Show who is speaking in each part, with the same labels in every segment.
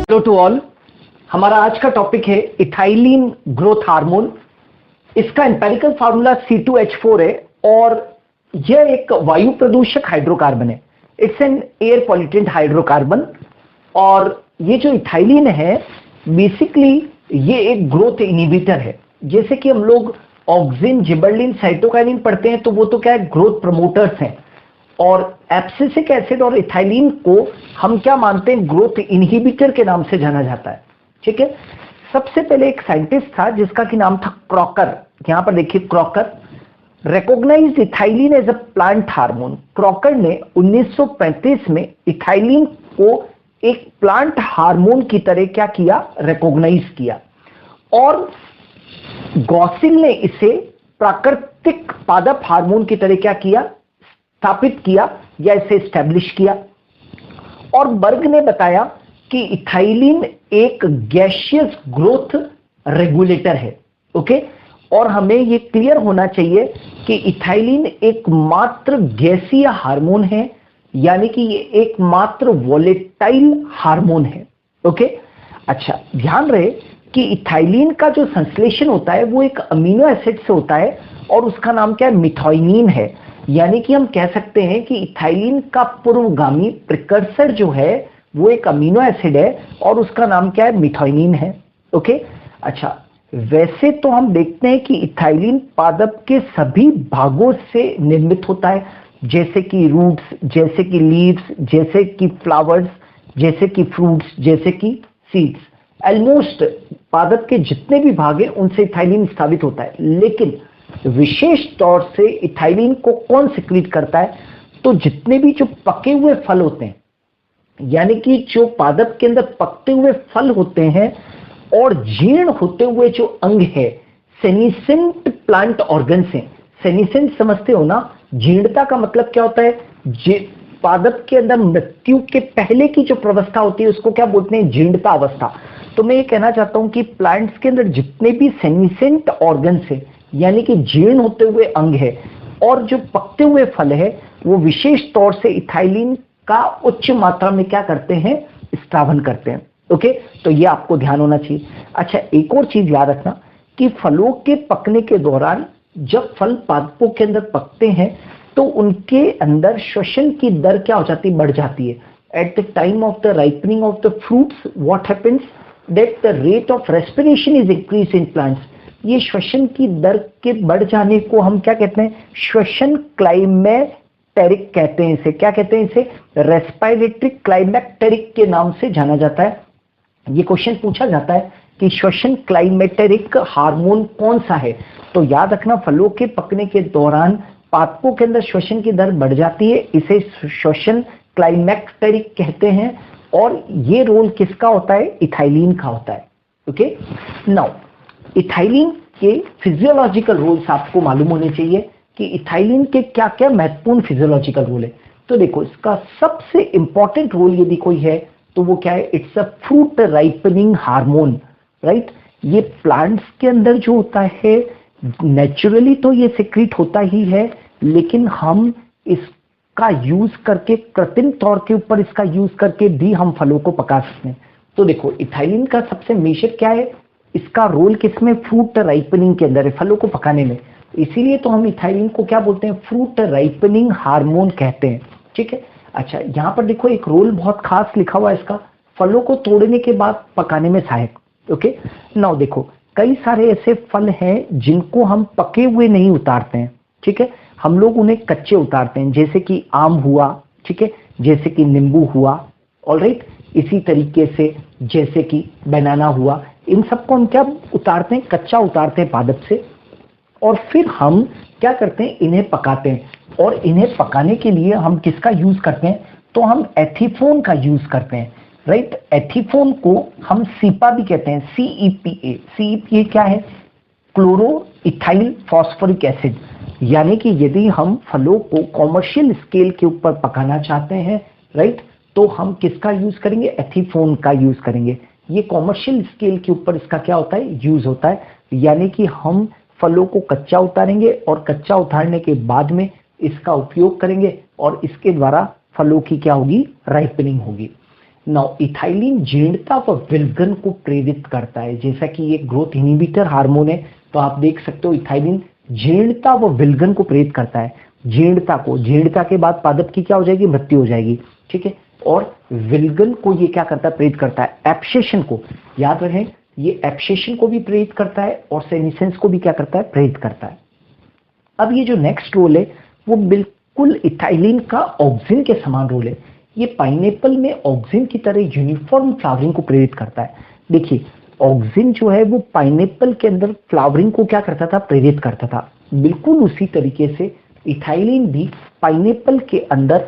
Speaker 1: Hello to all. हमारा आज का टॉपिक है इथाइलिन ग्रोथ हार्मोन। इसका एम्पेरिकल फार्मूला C2H4 है और यह एक वायु प्रदूषक हाइड्रोकार्बन है। It's an air pollutant hydrocarbon. और ये जो इथाइलिन है बेसिकली ये एक ग्रोथ इनहिबिटर है। जैसे कि हम लोग ऑक्सिन, जिबरलिन, साइटोकाइनिन पढ़ते हैं तो वो तो क्या है, ग्रोथ प्रमोटर्स हैं। और एब्सिसिक एसिड और इथाइलिन को हम क्या मानते हैं, ग्रोथ इनहिबिटर के नाम से जाना जाता है। ठीक है। सबसे पहले एक साइंटिस्ट था जिसका की नाम था क्रॉकर। यहां पर देखिए, Crocker recognized ethylene as a plant hormone. Crocker ने 1935 में इथाइलिन को एक प्लांट हार्मोन की तरह क्या किया, रिकॉग्नाइज किया। और गॉसिल ने इसे प्राकृतिक पादप हार्मोन की तरह क्या किया, स्थापित किया या इसे स्टैब्लिश किया। और बर्ग ने बताया कि इथाइलिन एक गैसियस ग्रोथ रेगुलेटर है। ओके। और हमें यह क्लियर होना चाहिए कि इथाइलिन एकमात्र गैसीय हार्मोन है, यानी कि ये एकमात्र वोलेटाइल हार्मोन है। ओके। अच्छा, ध्यान रहे कि इथाइलिन का जो संश्लेषण होता है वो एक अमीनो एसिड से होता है और उसका नाम क्या है, मिथाइनिन है। यानी कि हम कह सकते हैं कि इथाइलिन का पूर्वगामी प्रिकर्सर जो है वो एक अमीनो एसिड है और उसका नाम क्या है, मिथाइनिन है। ओके। अच्छा, वैसे तो हम देखते हैं कि इथाइलिन पादप के सभी भागों से निर्मित होता है, जैसे कि रूट्स, जैसे कि लीव्स, जैसे कि फ्लावर्स, जैसे कि फ्रूट्स, जैसे कि सीड्स। ऑलमोस्ट पादप के जितने भी भाग हैं उनसे इथाइलिन स्थापित होता है। लेकिन विशेष तौर से इथाइलिन को कौन सिक्रीट करता है, तो जितने भी जो पके हुए फल होते हैं, यानी कि जो पादप के अंदर पकते हुए फल होते हैं और जीर्ण होते हुए जो अंग है, सेनिसेंट प्लांट ऑर्गन्स हैं। सेनिसेंट समझते हो ना, जीर्णता का मतलब क्या होता है, पादप के अंदर मृत्यु के पहले की जो प्रवस्था होती है उसको क्या बोलते हैं, जीर्णता अवस्था। तो मैं ये कहना चाहता हूं कि प्लांट्स के अंदर जितने भी सेनिसेंट ऑर्गन्स है, यानी कि जीर्ण होते हुए अंग है और जो पकते हुए फल है, वो विशेष तौर से इथाइलिन का उच्च मात्रा में क्या करते हैं, स्त्रावन करते हैं। ओके। तो ये आपको ध्यान होना चाहिए। अच्छा, एक और चीज याद रखना कि फलों के पकने के दौरान जब फल पादपों के अंदर पकते हैं तो उनके अंदर श्वसन की दर क्या हो जाती है, बढ़ जाती है। At the time of the ripening of the fruits what happens, that the rate of respiration is increase in plants. ये श्वसन की दर के बढ़ जाने को हम क्या कहते हैं, श्वसन क्लाइमेटेरिक कहते हैं। इसे क्या कहते हैं, इसे रेस्पिरेटरी क्लाइमेटेरिक के नाम से जाना जाता है। ये क्वेश्चन पूछा जाता है कि श्वसन क्लाइमेटेरिक हार्मोन कौन सा है। तो याद रखना, फलों के पकने के दौरान पादपों के अंदर श्वसन की दर बढ़ जाती है, इसे श्वसन क्लाइमेटेरिक कहते हैं। और ये रोल किसका होता है, इथाइलिन का होता है। ओके। नाउ इथाइलिन के फिजियोलॉजिकल रोल्स आपको मालूम होने चाहिए कि इथाइलिन के क्या क्या महत्वपूर्ण फिजियोलॉजिकल रोल है। तो देखो, इसका सबसे इंपॉर्टेंट रोल यदि कोई है तो वो क्या है, it's a fruit ripening hormone. Right. ये प्लांट्स के अंदर जो होता है नेचुरली तो ये सिक्रीट होता ही है, लेकिन हम इसका यूज करके, कृत्रिम तौर के ऊपर इसका यूज करके भी हम फलों को पका सकते हैं। तो देखो, इथाइलिन का सबसे मेजर क्या है, इसका रोल किसमें, फ्रूट राइपनिंग के अंदर है, फलों को पकाने में। इसीलिए तो हम इथाइलिन को क्या बोलते हैं, फ्रूट राइपनिंग हार्मोन कहते हैं। ठीक है। अच्छा, यहां पर देखो एक रोल बहुत खास लिखा हुआ है इसका, फलों को तोड़ने के बाद पकाने में सहायक। ओके। नाउ देखो, कई सारे ऐसे फल हैं जिनको हम पके हुए नहीं उतारते हैं। ठीक है। हम लोग उन्हें कच्चे उतारते हैं, जैसे कि आम हुआ, ठीक है, जैसे कि नींबू हुआ, ऑलराइट। इसी तरीके से जैसे कि बनाना हुआ, इन सबको हम क्या उतारते हैं, कच्चा उतारते हैं पादप से। और फिर हम क्या करते हैं, इन्हें पकाते हैं। और इन्हें पकाने के लिए हम किसका यूज करते हैं, तो हम एथीफोन का यूज करते हैं। राइट। एथीफोन को हम सीपा भी कहते हैं, CEPA। CEPA क्या है, क्लोरो इथाइल फॉस्फोरिक एसिड। यानी कि यदि हम फलों को कॉमर्शियल स्केल के ऊपर पकाना चाहते हैं, राइट, तो हम किसका यूज करेंगे, एथीफोन का यूज करेंगे। ये कॉमर्शियल स्केल के ऊपर इसका क्या होता है, यूज होता है। यानी कि हम फलों को कच्चा उतारेंगे और कच्चा उतारने के बाद में इसका उपयोग करेंगे और इसके द्वारा फलों की क्या होगी, राइपनिंग होगी। नाउ इथाइलिन जीर्णता व विलगन को प्रेरित करता है, जैसा कि ये ग्रोथ इनहिबिटर हार्मोन है, तो आप देख सकते हो इथाइलिन जीर्णता व विलगन को प्रेरित करता है। जीर्णता के बाद पादप की क्या हो जाएगी, मृत्यु हो जाएगी, ठीक है। और विलगन को ये क्या करता है, प्रेरित करता है। एब्सेशन को याद रखें, ये एब्सेशन को भी प्रेरित करता है और सेनिसेंस को भी क्या करता है, प्रेरित करता है। अब ये जो नेक्स्ट रोल है वो बिल्कुल इथाइलिन का ऑक्सिन के समान रोल है। ये पाइनएप्पल में ऑक्सिन की तरह यूनिफॉर्म फ्लावरिंग को प्रेरित करता है। देखिए ऑक्सिन जो है वो पाइनएप्पल के अंदर फ्लावरिंग को क्या करता था, प्रेरित करता था। बिल्कुल उसी तरीके से इथाइलिन भी पाइनएप्पल के अंदर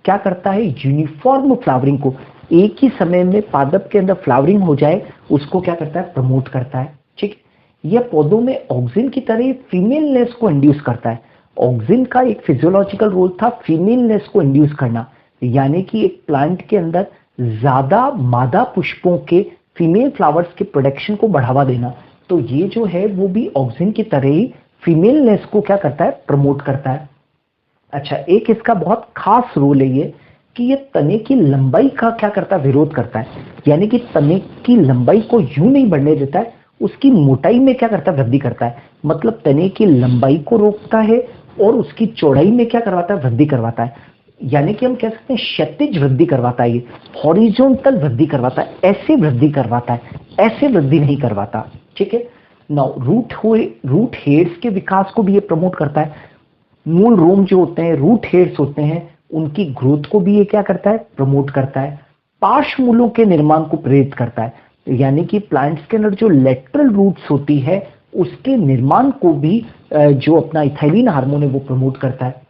Speaker 1: क्या करता है, यूनिफॉर्म फ्लावरिंग को, एक ही समय में पादप के अंदर फ्लावरिंग हो जाए उसको क्या करता है, प्रमोट करता है, ठीक है। यह पौधों में ऑक्सिन की तरह फीमेलनेस को इंड्यूस करता है। ऑक्सिन का एक फिजियोलॉजिकल रोल था फीमेलनेस को इंड्यूस करना, यानी कि एक प्लांट के अंदर ज्यादा मादा पुष्पों के, फीमेल फ्लावर्स के प्रोडक्शन को बढ़ावा देना। तो ये जो है वो भी ऑक्सिन की तरह ही फीमेलनेस को क्या करता है, प्रमोट करता है। अच्छा, एक इसका बहुत खास रोल है ये कि ये तने की लंबाई का क्या करता है, विरोध करता है। यानी कि तने की लंबाई को यूं नहीं बढ़ने देता है, उसकी मोटाई में क्या करता है, वृद्धि करता है। मतलब तने की लंबाई को रोकता है और उसकी चौड़ाई में क्या करवाता है, वृद्धि करवाता है। यानी कि हम कह सकते हैं क्षैतिज वृद्धि करवाता है, ये हॉरिजॉन्टल वृद्धि करवाता है, ऐसे वृद्धि करवाता है, ऐसे वृद्धि नहीं करवाता, ठीक है। नाउ रूट हेयर्स के विकास को भी ये प्रमोट करता है। मूल रोम जो होते हैं, रूट हेयर्स होते हैं, उनकी ग्रोथ को भी ये क्या करता है, प्रमोट करता है। पार्श्व मूलों के निर्माण को प्रेरित करता है, यानी कि प्लांट्स के अंदर जो लेटरल रूट्स होती है उसके निर्माण को भी जो अपना इथाइलिन हार्मोन है वो प्रमोट करता है।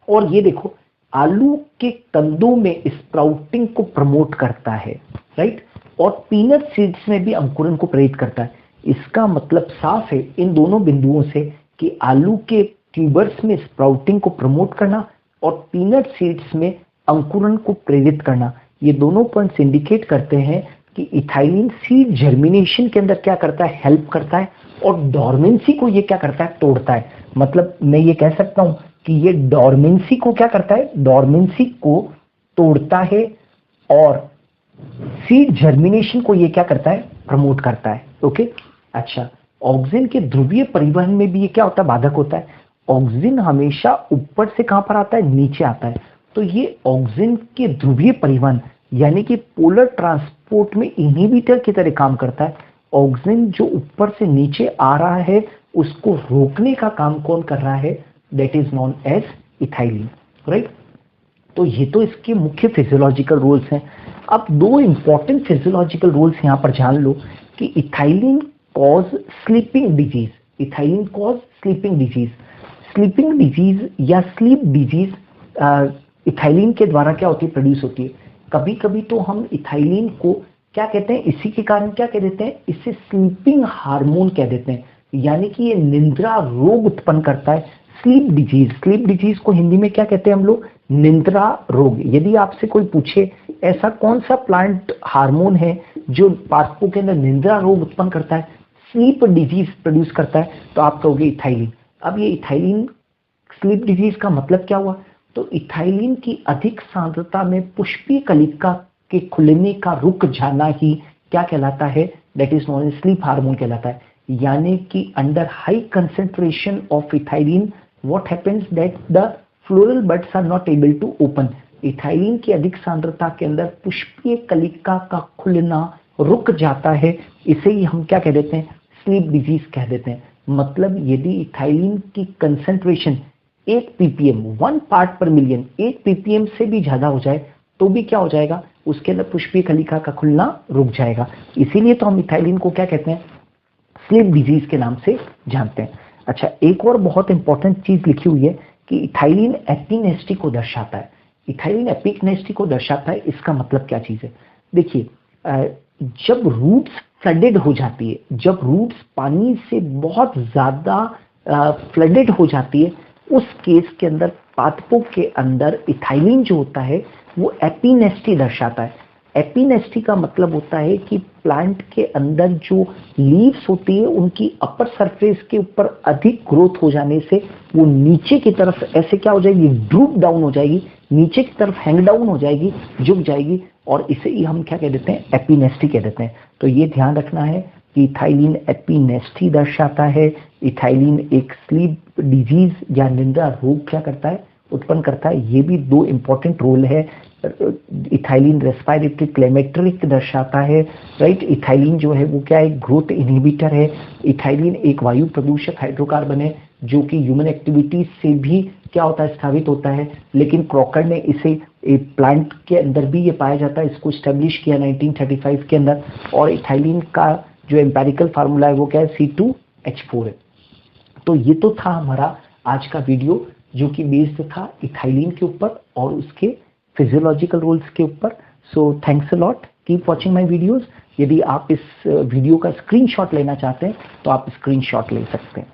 Speaker 1: और ये देखो आलू के कंदों में स्प्राउटिंग को प्रमोट करता है, राइट। और पीनट सीड्स में भी अंकुरन को प्रेरित करता है। इसका मतलब साफ है इन दोनों बिंदुओं से कि आलू के ट्यूबर्स में स्प्राउटिंग को प्रमोट करना और पीनट सीड्स में अंकुरन को प्रेरित करना, ये दोनों पॉइंट्स इंडिकेट करते हैं कि इथाइलिन सीड जर्मिनेशन के अंदर क्या करता है, हेल्प करता है। और डॉर्मेंसी को ये क्या करता है, तोड़ता है। मतलब मैं ये कह सकता हूं कि ये डॉर्मेंसी को क्या करता है, डॉर्मेंसी को तोड़ता है और सीड जर्मिनेशन को ये क्या करता है, प्रमोट करता है, ओके। अच्छा, ऑक्सिन के ध्रुवीय परिवहन में भी ये क्या होता है, बाधक होता है। ऑक्सिन हमेशा ऊपर से कहां पर आता है, नीचे आता है। तो ये ऑक्सिन के ध्रुवीय परिवहन यानी कि पोलर ट्रांसपोर्ट में इनहिबिटर की तरह काम करता है। ऑक्सिन जो ऊपर से नीचे आ रहा है उसको रोकने का काम कौन कर रहा है, that is known as ethylene, right. तो ये तो इसके मुख्य फिजियोलॉजिकल रोल्स हैं। अब दो इंपॉर्टेंट फिजियोलॉजिकल रोल्स यहां पर जान लो कि ethylene cause sleeping disease, ethylene cause sleeping disease. Sleeping disease या स्लीप डिजीज इथाइलिन के द्वारा क्या होती है, प्रोड्यूस होती है। कभी कभी तो हम इथाइलिन को क्या कहते हैं, इसी के कारण क्या कह देते हैं, इसे स्लीपिंग हार्मोन कह देते हैं। यानी कि ये निद्रा रोग उत्पन्न करता है। स्लीप डिजीज को हिंदी में क्या कहते हैं हम लोग, निद्रा रोग। यदि आपसे कोई पूछे ऐसा कौन सा प्लांट हार्मोन है जो पादपों के अंदर निद्रा रोग उत्पन्न करता है, स्लीप डिजीज प्रोड्यूस करता है, तो आप कहोगे इथाइलिन। अब ये इथाइलिन स्लीप डिजीज का मतलब क्या हुआ, तो इथाइलिन की अधिक सांद्रता में पुष्पीय कलिका के खुलने का रुक जाना ही क्या कहलाता है, that is known as sleep hormone कहलाता है। यानी कि under high concentration of ethylene what happens that the floral buds are not able to open. Ethylene की अधिक सांद्रता के अंदर पुष्पीय कलिका का खुलना रुक जाता है, इसे ही हम क्या कह देते हैं, स्लीप डिजीज कह देते हैं। मतलब यदि इथाइलिन की कंसेंट्रेशन 1 ppm 1 पार्ट पर मिलियन 1 ppm से भी ज्यादा हो जाए तो भी क्या हो जाएगा, उसके अंदर पुष्पीय कलिका का खुलना रुक जाएगा। इसीलिए तो हम इथाइलिन को क्या कहते हैं, स्लीप डिजीज के नाम से जानते हैं। अच्छा, एक और बहुत इंपॉर्टेंट चीज लिखी हुई है कि इथाइलिन एपिनेस्टी को दर्शाता है। इथाइलिन एपिनेस्टी को दर्शाता है, इसका मतलब क्या चीज है, देखिए जब रूट्स फ्लडेड हो जाती है, जब रूट्स पानी से बहुत ज्यादा फ्लडेड हो जाती है, उस केस के अंदर पादपों के अंदर इथाइलिन जो होता है वो एपिनेस्टी दर्शाता है। एपिनेस्टी का मतलब होता है कि प्लांट के अंदर जो लीव्स होती है उनकी अपर सरफेस के ऊपर अधिक ग्रोथ हो जाने से वो नीचे की तरफ ऐसे क्या हो जाएगी, ड्रूप डाउन हो जाएगी, नीचे की तरफ हैंग डाउन हो जाएगी, झुक जाएगी, और इसे ही हम क्या कह देते हैं, एपिनेस्टी कह देते हैं। तो ये ध्यान रखना है कि इथाइलिन एपिनेस्टी दर्शाता है। इथाइलिन एक स्लीप डिजीज या निंद्रा रोग क्या करता है, उत्पन्न करता है। ये भी दो इंपॉर्टेंट रोल है। इथाइलिन रेस्पिरेटरी क्लेमेट्रिक दर्शाता है, राइट। इथाइलिन जो है वो क्या है, ग्रोथ इनहिबिटर है। इथाइलिन एक वायु प्रदूषक हाइड्रोकार्बन है जो कि ह्यूमन एक्टिविटीज से भी क्या होता है, स्थापित होता है। लेकिन क्रॉकर ने इसे प्लांट के अंदर भी ये पाया जाता है, इसको स्टेब्लिश किया 1935 के अंदर। और इथाइलिन का जो एम्पेरिकल फार्मूला है वो क्या है, C2H4 है। तो ये तो था हमारा आज का वीडियो जो कि बेस्ड था इथाइलिन के ऊपर और उसके फिजियोलॉजिकल रोल्स के ऊपर। So thanks a lot, keep watching my videos. यदि आप इस वीडियो का स्क्रीनशॉट लेना चाहते हैं तो आप स्क्रीनशॉट ले सकते हैं।